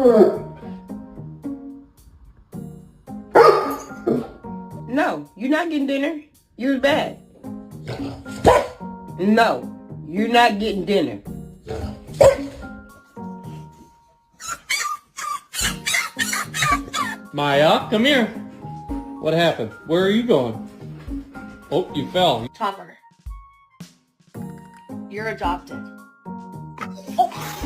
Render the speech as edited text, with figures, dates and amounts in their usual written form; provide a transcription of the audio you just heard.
No, you're not getting dinner. You're bad. No, you're not getting dinner. Maya, come here. What happened? Where are you going? Oh, you fell. Topper, you're adopted. Oh.